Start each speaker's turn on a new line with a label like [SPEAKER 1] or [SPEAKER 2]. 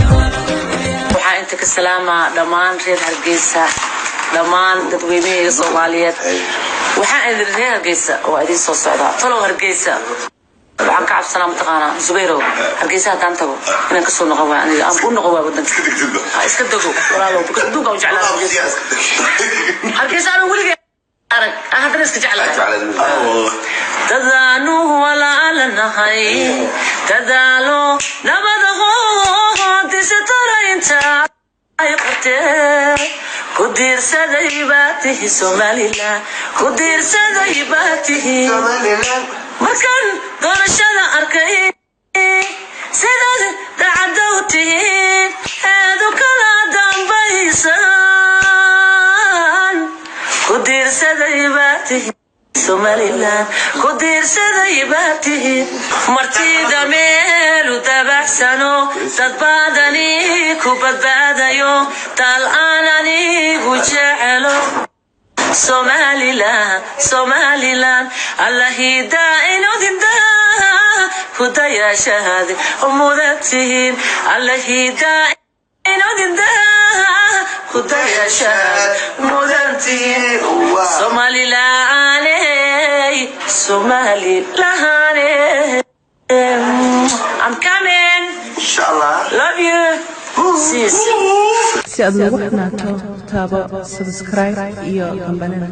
[SPEAKER 1] waxaan inta ka salaamaa dhammaan reer Hargeysa dhammaan dadweynaha Soomaaliyeed waxaan idin reer Hargeysa oo idin soo socda talo Hargeysa waxaan ka cabsanaa mataqaana Zubayro Hargeysa hadaan tago inaan ka soo noqon aniga aan u noqon wadanka iska dago walaalo duuga u jeclaa Hargeysa aan weliga arag hadana iska jeclaa tadanu wala lanahay tadalo nabadaho disataraynta ay qortee kudirsaday baatihi Somaliland kudirsaday baatihi Somaliland markan doorashada arkay sidaas dacadowtiin aadu kala dambaysan kudirsaday baatihi Somaliland kudirsaday baatihi martida meelu tabaxsano dad badani ku badbaadayo tal aanani wajacalo Somaliland Allahi da'ino dinda hudaya shahad umudatihin Allahi da'ino dinda hudaya shahad umudatihin Somaliland I'm coming
[SPEAKER 2] inshallah
[SPEAKER 1] love you sis
[SPEAKER 3] si aad ugu xirnaato taabo subscribe iyo kambanada